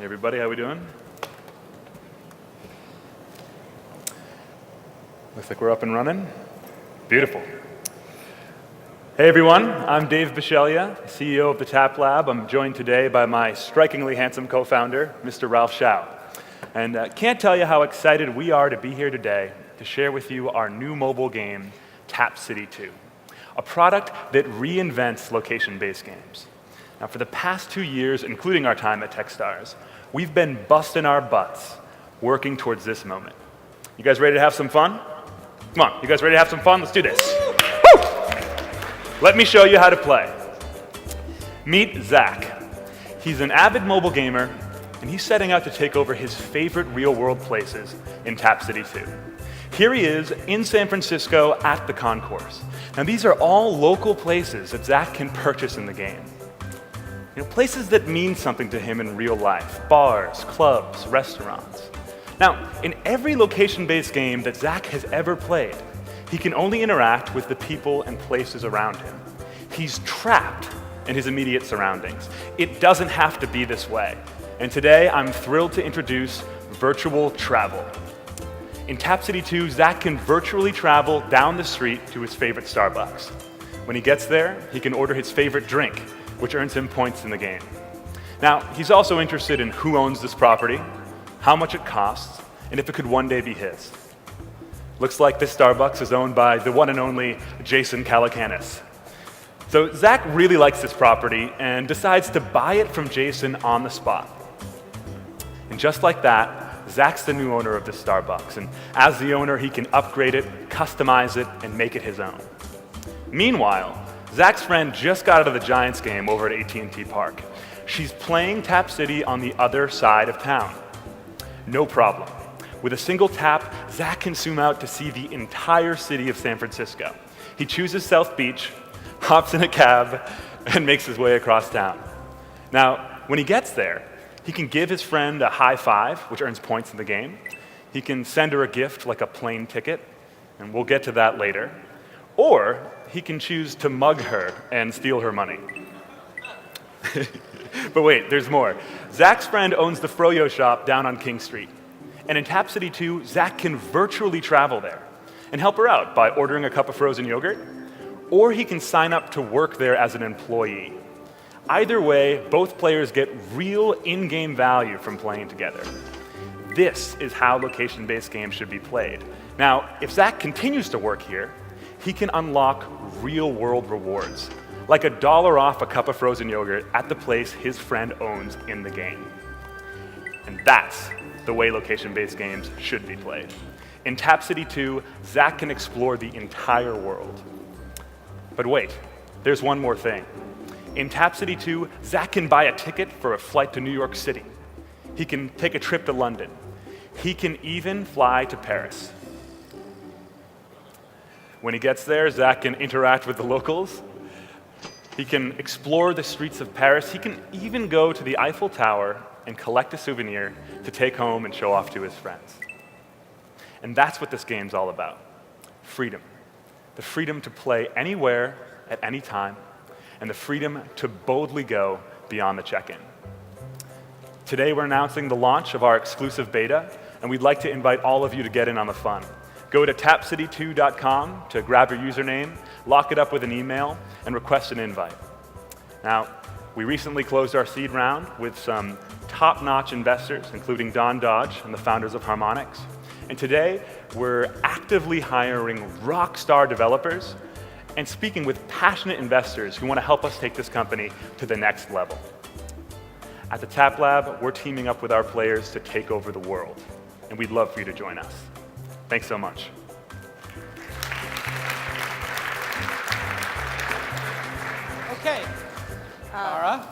Hey everybody, how we doing? Looks like we're up and running. Beautiful. Hey everyone, I'm Dave Bishelia, CEO of the TapLab. I'm joined today by my strikingly handsome co-founder, Mr. Ralph Shao. And can't tell you how excited we are to be here today to share with you our new mobile game, Tap City 2, a product that reinvents location-based games. Now, for the past 2 years, including our time at Techstars, we've been busting our butts working towards this moment. You guys ready to have some fun? Come on, you guys ready to have some fun? Let's do this. Woo! Let me show you how to play. Meet Zach. He's an avid mobile gamer, and he's setting out to take over his favorite real-world places in Tap City 2. Here he is in San Francisco at the concourse. Now, these are all local places that Zach can purchase in the game. Places that mean something to him in real life. Bars, clubs, restaurants. Now, in every location-based game that Zach has ever played, he can only interact with the people and places around him. He's trapped in his immediate surroundings. It doesn't have to be this way. And today, I'm thrilled to introduce virtual travel. In Tap City 2, Zach can virtually travel down the street to his favorite Starbucks. When he gets there, he can order his favorite drink, which earns him points in the game. Now, he's also interested in who owns this property, how much it costs, and if it could one day be his. Looks like this Starbucks is owned by the one and only Jason Calacanis. So Zach really likes this property and decides to buy it from Jason on the spot. And just like that, Zach's the new owner of this Starbucks, and as the owner, he can upgrade it, customize it, and make it his own. Meanwhile, Zach's friend just got out of the Giants game over at AT&T Park. She's playing Tap City on the other side of town. No problem. With a single tap, Zach can zoom out to see the entire city of San Francisco. He chooses South Beach, hops in a cab, and makes his way across town. Now, when he gets there, he can give his friend a high five, which earns points in the game. He can send her a gift like a plane ticket, and we'll get to that later. Or he can choose to mug her and steal her money. But wait, there's more. Zach's friend owns the Froyo shop down on King Street. And in Tap City 2, Zach can virtually travel there and help her out by ordering a cup of frozen yogurt, or he can sign up to work there as an employee. Either way, both players get real in-game value from playing together. This is how location-based games should be played. Now, if Zach continues to work here, he can unlock real-world rewards, like $1 off a cup of frozen yogurt at the place his friend owns in the game. And that's the way location-based games should be played. In Tap City 2, Zach can explore the entire world. But wait, there's one more thing. In Tap City 2, Zach can buy a ticket for a flight to New York City. He can take a trip to London. He can even fly to Paris. When he gets there, Zach can interact with the locals. He can explore the streets of Paris. He can even go to the Eiffel Tower and collect a souvenir to take home and show off to his friends. And that's what this game's all about. Freedom. The freedom to play anywhere, at any time, and the freedom to boldly go beyond the check-in. Today, we're announcing the launch of our exclusive beta, and we'd like to invite all of you to get in on the fun. Go to tapcity2.com to grab your username, lock it up with an email, and request an invite. Now, we recently closed our seed round with some top-notch investors, including Don Dodge and the founders of Harmonix. And today, we're actively hiring rock-star developers and speaking with passionate investors who want to help us take this company to the next level. At the TapLab, we're teaming up with our players to take over the world, and we'd love for you to join us. Thanks so much. Okay. Mara?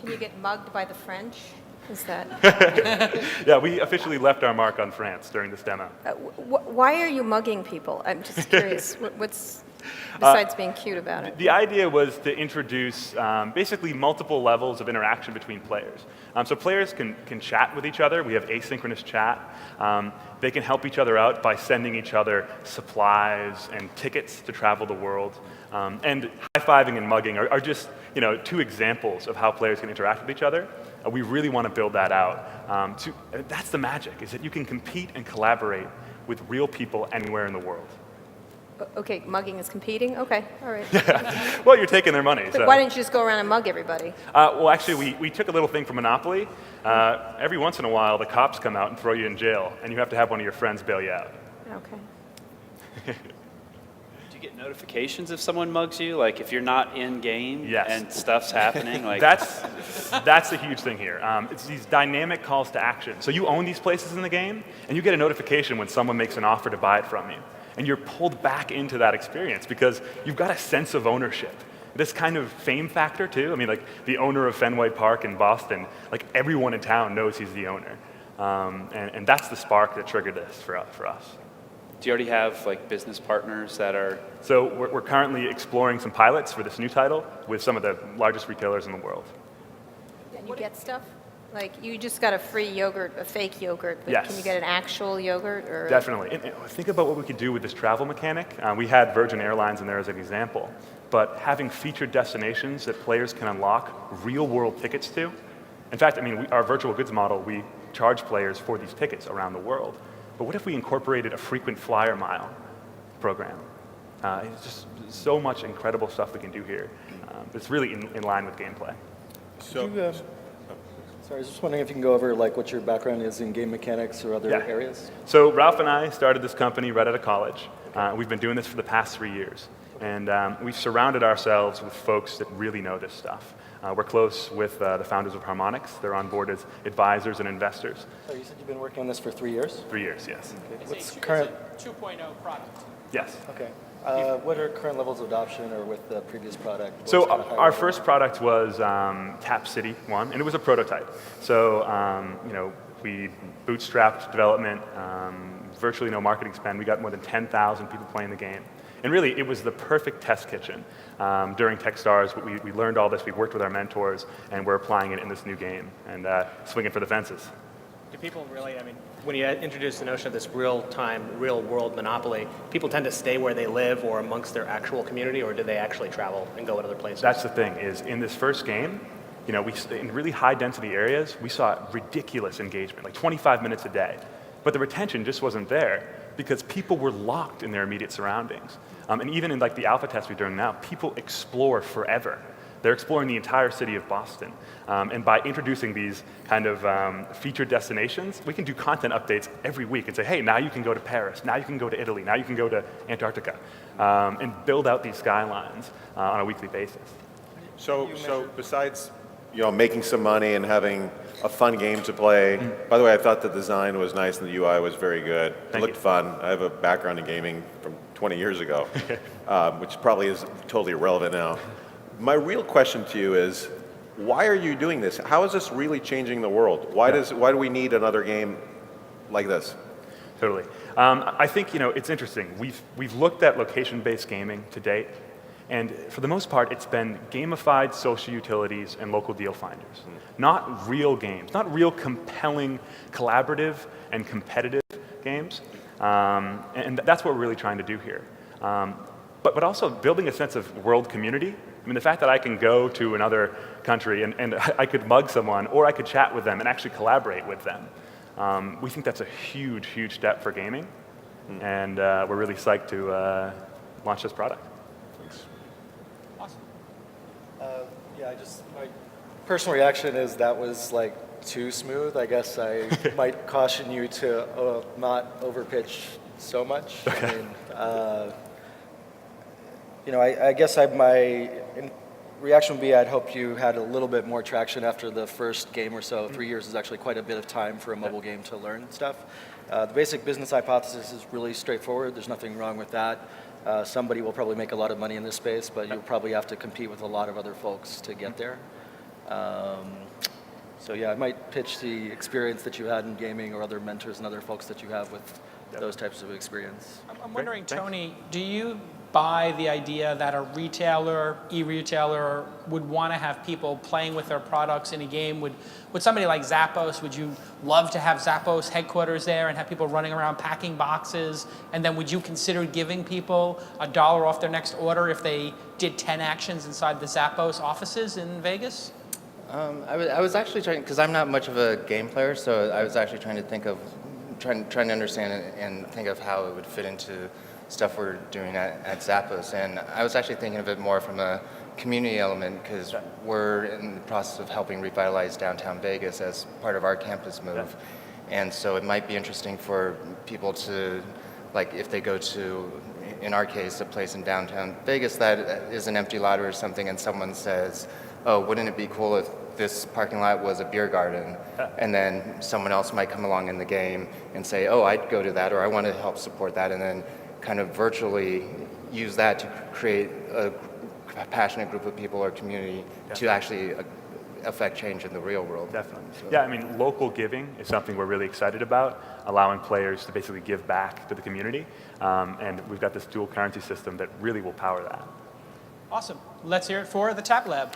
Can you get mugged by the French? Is that? Yeah, we officially left our mark on France during this demo. Why are you mugging people? I'm just curious. What's besides being cute about it? The idea was to introduce basically multiple levels of interaction between players. So players can chat with each other. We have asynchronous chat. They can help each other out by sending each other supplies and tickets to travel the world. And high-fiving and mugging are just two examples of how players can interact with each other. We really want to build that out. That's the magic, is that you can compete and collaborate with real people anywhere in the world. Okay, mugging is competing? Okay, all right. Well, you're taking their money. But So. why didn't you just go around and mug everybody? Well, actually, we took a little thing from Monopoly. Every once in a while, the cops come out and throw you in jail, and you have to have one of your friends bail you out. Okay. Do you get notifications if someone mugs you? Like if you're not in game Yes. and stuff's happening? Like That's the huge thing here. It's these dynamic calls to action. So you own these places in the game, and you get a notification when someone makes an offer to buy it from you. And you're pulled back into that experience because you've got a sense of ownership. This kind of fame factor too. I mean, like the owner of Fenway Park in Boston, like everyone in town knows he's the owner. And that's the spark that triggered this for us. do you already have like business partners that are? So we're currently exploring some pilots for this new title with some of the largest retailers in the world. And you get stuff? Like, you just got a free yogurt, a fake yogurt, but Yes. can you get an actual yogurt? Or Definitely. And think about what we could do with this travel mechanic. We had Virgin Airlines in there as an example. But having featured destinations that players can unlock real-world tickets to. In fact, I mean, our virtual goods model, we charge players for these tickets around the world. But what if we incorporated a frequent flyer mile program? It's just so much incredible stuff we can do here. It's really in line with gameplay. So, sorry, I was just wondering if you can go over like what your background is in game mechanics or other Yeah. areas. So Ralph and I started this company right out of college. We've been doing this for the past 3 years. And we've surrounded ourselves with folks that really know this stuff. We're close with the founders of Harmonix. They're on board as advisors and investors. So you said you've been working on this for 3 years? 3 years, yes. Okay. What's current? 2.0 product. Yes. Okay. What are current levels of adoption or with the previous product? What So was kind of high our level? first product was Tap City 1, and it was a prototype. So we bootstrapped development, virtually no marketing spend. We got more than 10,000 people playing the game. And really, it was the perfect test kitchen. During Techstars, we learned all this, we worked with our mentors, and we're applying it in this new game and swinging for the fences. Do people really, I mean, when you introduce the notion of this real-time, real-world monopoly, people tend to stay where they live or amongst their actual community, or do they actually travel and go to other places? That's the thing, is in this first game, in really high-density areas, we saw ridiculous engagement, like 25 minutes a day. But the retention just wasn't there because people were locked in their immediate surroundings. And even in like the alpha test we're doing now, people explore forever. They're exploring the entire city of Boston. And by introducing these kind of featured destinations, we can do content updates every week and say, hey, now you can go to Paris, now you can go to Italy, now you can go to Antarctica, and build out these skylines on a weekly basis. So besides, making some money and having a fun game to play. By the way, I thought the design was nice and the UI was very good. It Thank looked you. fun. I have a background in gaming from 20 years ago, which probably is totally irrelevant now. My real question to you is, why are you doing this? How is this really changing the world? Why do we need another game like this? Totally. I think it's interesting. We've looked at location-based gaming to date, and for the most part, it's been gamified social utilities and local deal finders, not real games, not real compelling, collaborative and competitive games. And that's what we're really trying to do here. But also building a sense of world community. I mean, the fact that I can go to another country and I could mug someone, or I could chat with them and actually collaborate with them. We think that's a huge, huge step for gaming, and we're really psyched to launch this product. Awesome. My personal reaction is that was like too smooth. I guess I might caution you to not overpitch so much. Okay. I mean, I guess my reaction would be I'd hope you had a little bit more traction after the first game or so. 3 years is actually quite a bit of time for a mobile game to learn stuff. The basic business hypothesis is really straightforward. There's nothing wrong with that. Somebody will probably make a lot of money in this space, but you'll probably have to compete with a lot of other folks to get there. So yeah, I might pitch the experience that you had in gaming or other mentors and other folks that you have with those types of experience. I'm wondering, Thanks. Tony, do you buy the idea that a retailer, e-retailer, would want to have people playing with their products in a game? Would somebody like Zappos, would you love to have Zappos headquarters there and have people running around packing boxes? And then would you consider giving people $1 off their next order if they did 10 actions inside the Zappos offices in Vegas? I was actually trying, because I'm not much of a game player, so I was actually trying to think of, trying to understand and think of how it would fit into stuff we're doing at Zappos. And I was actually thinking of it more from a community element, because we're in the process of helping revitalize downtown Vegas as part of our campus move. And so it might be interesting for people to, like, if they go to, in our case, a place in downtown Vegas that is an empty lot or something, and someone says, oh, wouldn't it be cool if this parking lot was a beer garden? And then someone else might come along in the game and say, oh, I'd go to that, or I want to help support that, and then kind of virtually use that to create a passionate group of people or community to actually affect change in the real world. Definitely. So. Yeah, I mean, local giving is something we're really excited about, allowing players to basically give back to the community. And we've got this dual currency system that really will power that. Awesome. Let's hear it for the TapLab.